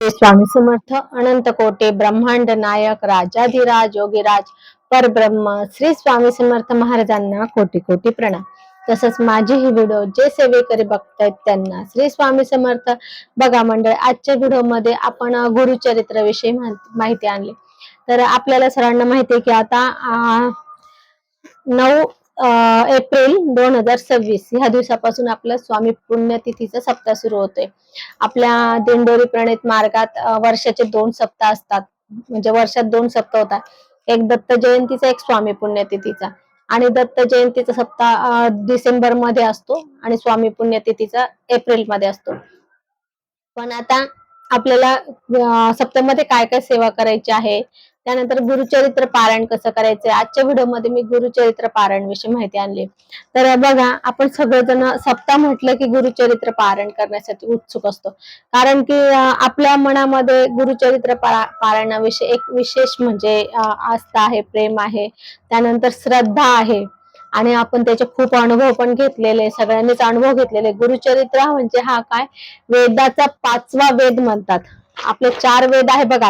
स्वामी समर्थ अनंत कोटे ब्रह्मांड नायक राजाधिराज योगीराज परब्रह्म श्री स्वामी समर्थ महाराजांना कोटी कोटी प्रणाम। तसंच माझे ही व्हिडिओ जे सेवेकरी बघतायत त्यांना श्री स्वामी समर्थ। बघा मंडळ, आजच्या व्हिडिओ मध्ये आपण गुरुचरित्र विषयी माहिती आणली। तर आपल्याला सर्वांना माहिती आहे की आता 9 एप्रिल 2026 ह्या दिवसापासून आपलं स्वामी पुण्यतिथीचा सप्ताह सुरू होतोय। आपल्या दिंडोरी प्रणित मार्गात वर्षाचे 2 सप्ताह असतात, म्हणजे वर्षात 2 सप्ताह होतात, एक दत्त जयंतीचा एक स्वामी पुण्यतिथीचा। आणि दत्त जयंतीचा सप्ताह डिसेंबर मध्ये असतो आणि स्वामी पुण्यतिथीचा एप्रिल मध्ये असतो। पण आता आपल्याला सप्त्यामध्ये काय काय सेवा करायची आहे, त्यानंतर गुरुचरित्र पारायण कसं करायचंय, आजच्या व्हिडिओमध्ये मी गुरुचरित्र पारायण विषयी माहिती आणली। तर बघा, आपण सगळेजण सप्ताह म्हटलं की गुरुचरित्र पारायण करण्यासाठी उत्सुक असतो, कारण की आपल्या मनामध्ये गुरुचरित्र पारायणाविषयी एक विशेष म्हणजे आस्था आहे, प्रेम आहे, त्यानंतर श्रद्धा आहे आणि आपण त्याचे खूप अनुभव पण घेतलेले, सगळ्यांनीच अनुभव घेतलेले। गुरुचरित्र म्हणजे हा काय, वेदाचा 5वा वेद म्हणतात। आपले 4 वेद आहे बघा,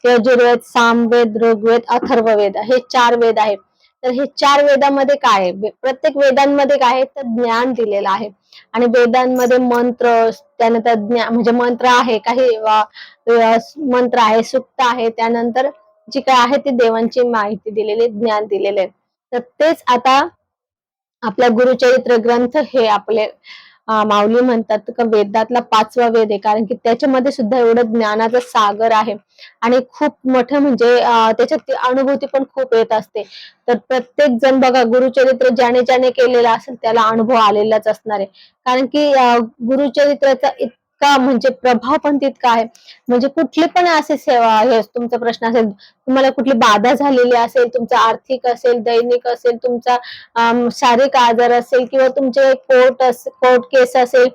यजुर्वेद, सामवेद, ऋग्वेद, अथर्ववेद, हे 4 वेद आहे। तर हे 4 वेदामध्ये काय आहे, प्रत्येक वेदांमध्ये काय आहे तर ज्ञान दिलेलं आहे। आणि वेदांमध्ये मंत्र, त्यानंतर ज्ञान म्हणजे मंत्र आहे, काही मंत्र आहे, सूक्त आहे, त्यानंतर जी काय आहे ती देवांची माहिती दिलेली, ज्ञान दिलेले आहे। तर तेच आता आपला गुरुचरित्र ग्रंथ हे आपले माऊली म्हणतात का वेदातला 5वा वेद आहे, कारण की त्याच्यामध्ये सुद्धा एवढं ज्ञानाचा सागर आहे आणि खूप मोठं म्हणजे त्याच्यात अनुभूती पण खूप येत असते। तर प्रत्येक जण बघा, गुरुचरित्र ज्याने ज्याने केलेला असेल त्याला अनुभव आलेलाच असणार आहे, कारण की गुरुचरित्राचा इतका म्हणजे प्रभाव पण तितका आहे। म्हणजे कुठली पण असे सेवा हे तुमचा प्रश्न असेल, तुम्हाला कुठली बाधा झालेली असेल, तुमचा आर्थिक असेल, दैनिक असेल, तुमचा शारीरिक आजार असेल, किंवा तुमचे कोर्ट केस असेल,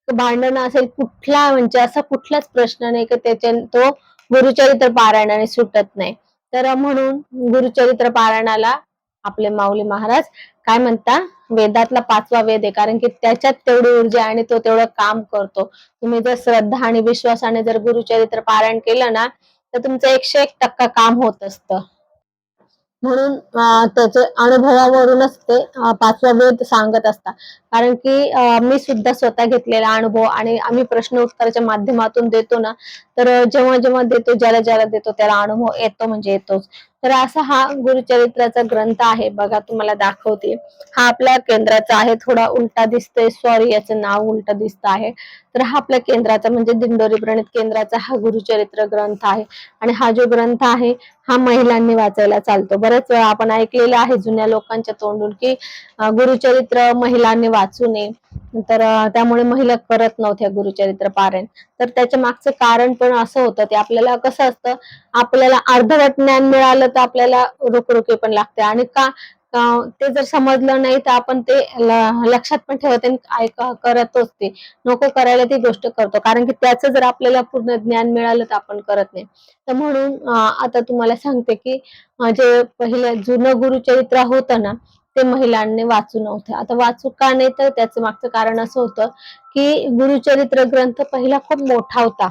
भांडण असेल, कुठला म्हणजे असा कुठलाच प्रश्न नाही की त्याच्या तो गुरुचरित्र पारायणाने सुटत नाही। तर म्हणून गुरुचरित्र पारायणाला आपले माऊली महाराज काय म्हणता, वेदातला 5वा वेद आहे, कारण की त्याच्यात तेवढी ऊर्जा आणि तो तेवढं काम करतो। तुम्ही जर श्रद्धा आणि विश्वासाने जर गुरुचरित्र पारायण केलं ना, तर तुमचं 101% काम होत असतं। म्हणून त्याच्या अनुभवावरूनच ते 5वा वेद सांगत असतात, कारण की मी सुद्धा स्वतः घेतलेला अनुभव आणि आम्ही प्रश्न उत्तराच्या माध्यमातून देतो ना, तर जेव्हा जेव्हा देतो, ज्याला ज्याला देतो त्याला अनुभव येतो म्हणजे येतोच। तर असा हा गुरुचरित्राचा ग्रंथ आहे बघा, तुम्हाला दाखवते। हा आपल्या केंद्राचा आहे, थोडा उलटा दिसतोय, सॉरी याचं नाव उलट दिसत आहे। तर हा आपल्या केंद्राचा म्हणजे दिंडोरी प्रणित केंद्राचा हा गुरुचरित्र ग्रंथ आहे। आणि हा जो ग्रंथ आहे हा महिलांनी वाचायला चालतो। बरेच वेळा आपण ऐकलेलं आहे जुन्या लोकांच्या तोंडून की गुरुचरित्र महिलांनी वाचू नये, तर त्यामुळे महिला करत नव्हत्या गुरुचरित्र पारायण। तर त्याच्या मागचं कारण पण असं होतं, ते आपल्याला कसं असतं, आपल्याला अर्धवट ज्ञान मिळालं तर आपल्याला रुकरुके पण लागते, आणि का ते जर समजलं नाही तर आपण ते लक्षात पण ठेवत करतच ते नको करायला ती गोष्ट करतो, कारण की त्याचं जर आपल्याला पूर्ण ज्ञान मिळालं तर आपण करत नाही। तर म्हणून आता तुम्हाला सांगते की जे पहिलं जुनं गुरुचरित्र होतं ना, ते महिलांनी वाचू नव्हतं। आता वाचू का नाही, तर त्याचं मागचं कारण असं होतं की गुरुचरित्र ग्रंथ पहिला खूप मोठा होता।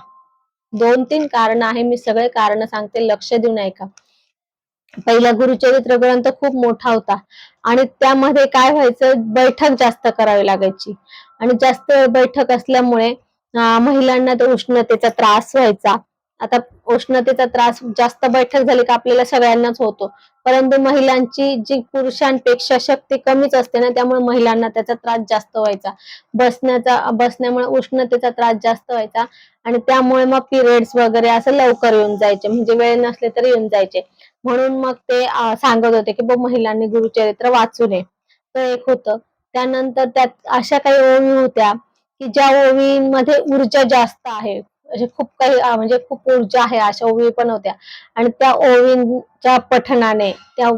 2-3 कारण आहे, मी सगळे कारण सांगते, लक्ष देऊन ऐका। पहिला गुरुचरित्र ग्रंथ खूप मोठा होता आणि त्यामध्ये काय व्हायचं, बैठक जास्त करावी लागायची, आणि जास्त बैठक असल्यामुळे महिलांना तो उष्णतेचा त्रास व्हायचा। आता उष्णतेचा त्रास जास्त बैठक झाली का आपल्याला सगळ्यांनाच होतो, परंतु महिलांची जी पुरुषांपेक्षा शक्ती कमीच असते ना, त्यामुळे महिलांना त्याचा त्रास जास्त व्हायचा। बसण्यामुळे उष्णतेचा त्रास जास्त व्हायचा आणि त्यामुळे मग पिरियड्स वगैरे असं लवकर येऊन जायचे, म्हणजे वेळ नसले तरी येऊन जायचे। म्हणून मग ते सांगत होते की महिलांनी गुरुचरित्र वाचू नये, तर एक होतं। त्यानंतर त्यात अशा काही ओवी होत्या की ज्या ओवींमध्ये ऊर्जा जास्त आहे, असे खूप काही म्हणजे खूप ऊर्जा आहे अशा ओवी पण होत्या, आणि त्या ओवींच्या पठणाने, त्या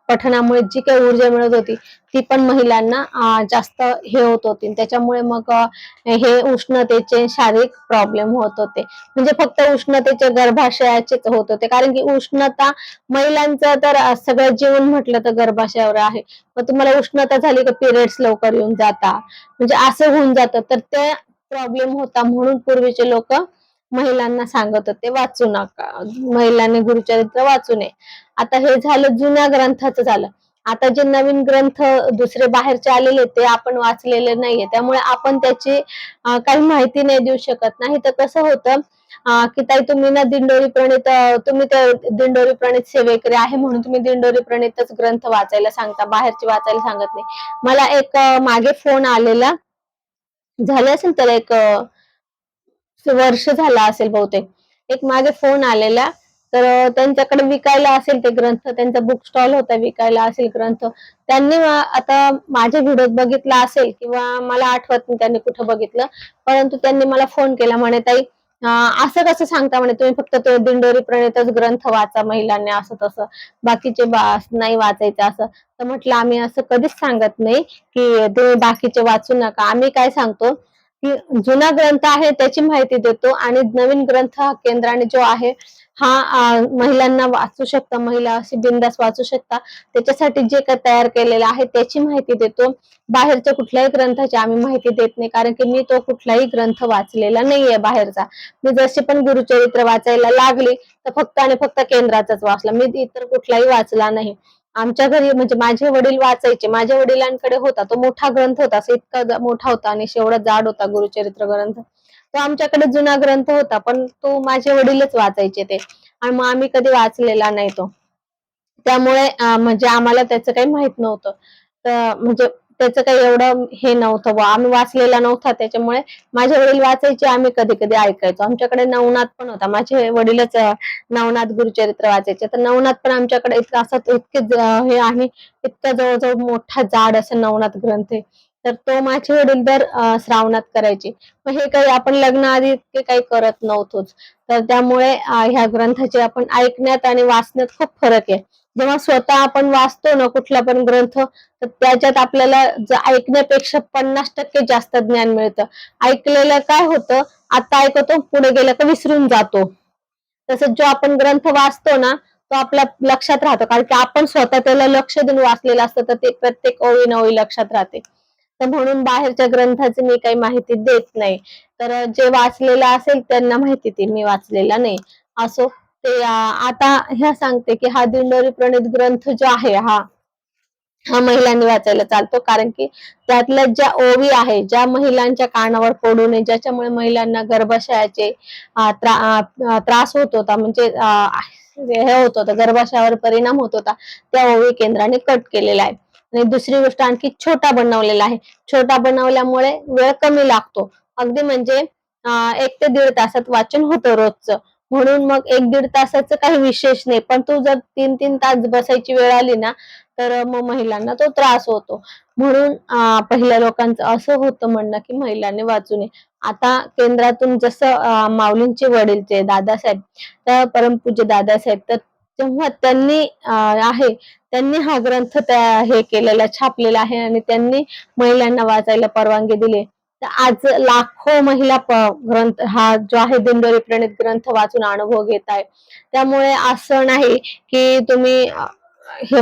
पठणामुळे जी काही ऊर्जा मिळत होती ती पण महिलांना जास्त हे होत होती। त्याच्यामुळे मग हे उष्णतेचे शारीरिक प्रॉब्लेम होत होते, म्हणजे फक्त उष्णतेचे गर्भाशयाचेच होत होते, कारण की उष्णता महिलांचं तर सगळं जीवन म्हटलं तर गर्भाशयावर आहे। मग तुम्हाला उष्णता झाली का पिरियड्स लवकर येऊन जाता, म्हणजे असं होऊन जातं। तर ते प्रॉब्लेम होता, म्हणून पूर्वीचे लोक महिलांना सांगत होते वाचू नका, महिलांनी गुरुचरित्र वाचू नये. आता हे झालं जुन्या ग्रंथाचं झालं. आता जे नवीन ग्रंथ दुसरे बाहेरचे आलेले ते आपण वाचलेले नाहीये, त्यामुळे आपण त्याची काही माहिती नाही देऊ शकत. नाही तर कसं होतं की ताई तुम्ही ना दिंडोरी प्रणीत तुम्ही त्या दिंडोरी प्रणीत सेवेकरी आहे म्हणून तुम्ही दिंडोरी प्रणीतच ग्रंथ वाचायला सांगता, बाहेरचे वाचायला सांगत नाही. मला एक मागे फोन आलेला, झाले असेल त्याला एक वर्ष झाला असेल बहुतेक. एक मागे फोन आलेला, तर त्यांच्याकडे विकायला असेल ते ग्रंथ, त्यांचा बुक स्टॉल होता, विकायला असेल ग्रंथ. त्यांनी आता माझ्या व्हिडिओत बघितला असेल किंवा मला आठवत नाही त्यांनी कुठं बघितलं, परंतु त्यांनी मला फोन केला, म्हणे ताई असं कसं सांगता म्हणे तुम्ही, फक्त तो दिंडोरी प्रणीतच ग्रंथ वाचा महिलांनी असं तसं, बाकीचे नाही वाचायचं असं. तर म्हटलं आम्ही असं कधीच सांगत नाही की तुम्ही बाकीचे वाचू नका. आम्ही काय सांगतो की जुना ग्रंथ आहे त्याची माहिती देतो आणि नवीन ग्रंथ हा केंद्राने जो आहे हा महिलांना वाचू शकता, महिला अशी बिनधास्त वाचू शकता, त्याच्यासाठी जे काही तयार केलेलं आहे त्याची माहिती देतो. बाहेरच्या कुठल्याही ग्रंथाची आम्ही माहिती देत नाही, कारण की मी तो कुठलाही ग्रंथ वाचलेला नाहीये बाहेरचा. मी जशी पण गुरुचरित्र वाचायला लागली तर फक्त आणि फक्त केंद्राचाच वाचला, मी इतर कुठलाही वाचला नाही. आमच्या घरी म्हणजे माझे वडील वाचायचे, माझ्या वडिलांकडे होता तो मोठा ग्रंथ होता, असं इतका मोठा होता आणि एवढा जाड होता गुरुचरित्र ग्रंथ. तो आमच्याकडे जुना ग्रंथ होता, पण तो माझे वडीलच वाचायचे ते, आणि मग आम्ही कधी वाचलेला नाही तो. त्यामुळे म्हणजे आम्हाला त्याचं काही माहित नव्हतं. तर म्हणजे त्याचं काही एवढं हे नव्हतं बुवा, आम्ही वाचलेला नव्हता, त्याच्यामुळे माझे वडील वाचायचे, आम्ही कधी-कधी ऐकायचो. आमच्याकडे नवनाथ पण होता. माझे वडीलच नवनाथ गुरुचरित्र वाचायचे. तर नवनाथ पण आमच्याकडे इतकं असं इतके हे आहे, इतका जवळ-जवळ मोठा जाड असं नवनाथ ग्रंथ आहे. तर तो माझे वडील दर श्रावणात करायचे. मग हे काही आपण लग्नाआधी इतके काही करत नव्हतोच. तर त्यामुळे ह्या ग्रंथाचे आपण ऐकण्यात आणि वाचण्यात खूप फरक आहे. जेव्हा स्वतः आपण वाचतो ना कुठला पण ग्रंथ, तर त्याच्यात आपल्याला ऐकण्यापेक्षा 50% जास्त ज्ञान मिळतं. ऐकलेलं काय होतं, आता ऐकतो पुढे गेलं तर विसरून जातो. तसंच जो आपण ग्रंथ वाचतो ना, तो आपल्या लक्षात राहतो, कारण की आपण स्वतः त्याला लक्ष देऊन वाचलेलं असतं, तर ते प्रत्येक ओळी न ओळी लक्षात राहते. तर म्हणून बाहेरच्या ग्रंथाची मी काही माहिती देत नाही. तर जे वाचलेलं असेल त्यांना माहिती, ते मी वाचलेला नाही. असो, ते आता ह्या सांगते की हा दिंडोरी प्रणीत ग्रंथ जो आहे हा महिलांनी वाचायला चालतो, कारण की त्यातल्या ज्या ओवी आहे, ज्या महिलांच्या कानावर पडू नये, ज्याच्यामुळे महिलांना गर्भाशयाचे त्रास होत होता, म्हणजे हे होत होतं, गर्भाशयावर परिणाम होत होता, त्या ओवी केंद्राने कट केलेला आहे. आणि दुसरी गोष्ट आणखी छोटा बनवलेला आहे. छोटा बनवल्यामुळे वेळ कमी लागतो. अगदी म्हणजे 1 ते 1.5 तासात वाचन होतं रोजचं. म्हणून मग 1-1.5 तासाचं काही विशेष नाही. पण तू जर 3-3 तास बसायची वेळ आली ना, तर मग महिलांना तो त्रास होतो. म्हणून पहिल्या लोकांचं असं होतं म्हणणं, की महिलांनी वाचू नये. आता केंद्रातून जसं माऊलींचे वडील जे दादासाहेब, तर परमपूज्य दादासाहेब, तर तेव्हा त्यांनी त्यांनी हा ग्रंथ हे केलेला, छापलेला आहे आणि त्यांनी महिलांना वाचायला परवानगी दिली. तर आज लाखो महिला ग्रंथ हा जो आहे दिंडोरी प्रणीत ग्रंथ वाचून अनुभव घेत आहे. त्यामुळे असं नाही की तुम्ही हे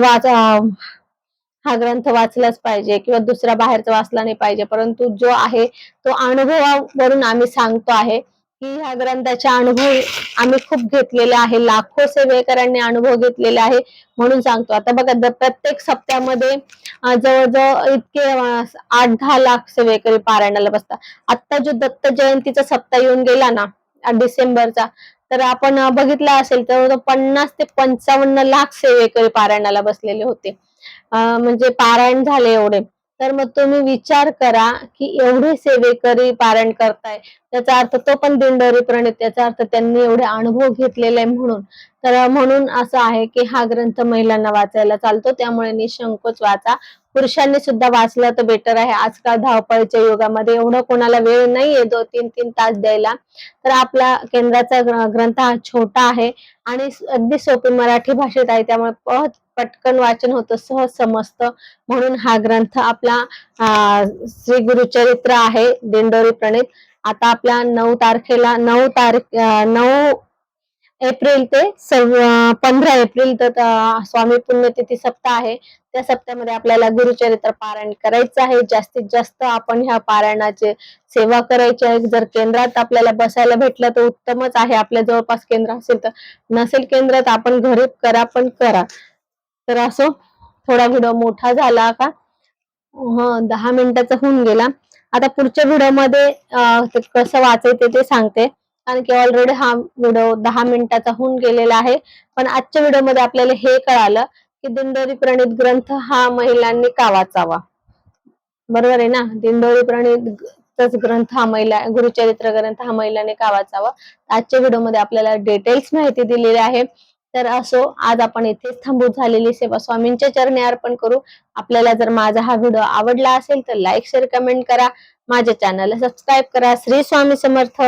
हा ग्रंथ वाचलाच पाहिजे किंवा दुसरा बाहेरचा वाचला नाही पाहिजे. परंतु जो आहे तो अनुभवावरून आम्ही सांगतो आहे, की ह्या ग्रंथाचे अनुभव आम्ही खूप घेतलेले आहे. लाखो सेवेकरांनी अनुभव घेतलेले आहे म्हणून सांगतो. आता बघा प्रत्येक सप्त्यामध्ये जवळ-जवळ इतके 8-10 लाख सेवेकरी पारायणाला बसतात. आता जो दत्त जयंतीचा सप्ताह येऊन गेला ना, डिसेंबरचा, तर आपण बघितला असेल तर 50 ते 55 लाख सेवेकरी पारायणाला बसलेले होते. म्हणजे पारायण झाले एवढे. तर मग तुम्ही विचार करा, की एवढे सेवेकरी पारायण करताय. त्याचा अर्थ तो पण दिंडोरी प्रणीत, त्याचा अर्थ त्यांनी एवढे अनुभव घेतलेले आहे म्हणून. तर म्हणून असं आहे, की हा ग्रंथ महिलांना वाचायला चालतो. त्यामुळे निःसंकोच वाचा. पुरुषांनी सुद्धा वाचलं तर बेटर आहे. आजकाल धावपळीच्या युगामध्ये एवढं कोणाला वेळ नाहीये 2-3 तास द्यायला. तर आपला केंद्राचा ग्रंथ हा छोटा आहे आणि अगदी सोपी मराठी भाषेत आहे. त्यामुळे पटकन वाचन होतं, सहज समजतं. म्हणून हा ग्रंथ आपला श्री गुरुचरित्र आहे दिंडोरी प्रणीत. आता आपल्या 9 तारखेला 9 एप्रिल ते 15 एप्रिल तर स्वामी पुण्यतिथी सप्ताह आहे. त्या सप्त्यामध्ये आपल्याला गुरुचरित्र पारायण करायचं आहे. जास्तीत जास्त आपण ह्या पारायणाचे सेवा करायची आहे. जर केंद्रात आपल्याला बसायला भेटलं तर उत्तमच आहे. आपल्या जवळपास केंद्र असेल तर, नसेल केंद्र तर आपण घरी करा, पण करा. तर असो, थोडा व्हिडिओ मोठा झाला का? 10 मिनिटाचा होऊन गेला. आता पुढच्या व्हिडिओमध्ये ते कसं वाचायचं ते सांगते. कारण की ऑलरेडी हा व्हिडिओ 10 मिनिटाचा होऊन गेलेला आहे. पण आजच्या व्हिडिओमध्ये आपल्याला हे कळालं की दिंडोरी प्रणीत ग्रंथ हा महिलांनी का वाचावा. बरोबर आहे ना? दिंडोरी प्रणीत ग्रंथ हा गुरुचरित्र ग्रंथ हा महिलांनी का वाचावा. आजच्या व्हिडिओमध्ये आपल्याला डिटेल्स माहिती दिलेली आहे. तर असो, आज आपण इथेच थांबू. झालेली सेवा स्वामींच्या चरणी अर्पण करू. आपल्याला जर माझा हा व्हिडिओ आवडला असेल तर लाईक शेअर कमेंट करा. माझ्या चॅनलला सबस्क्राईब करा. श्री स्वामी समर्थ.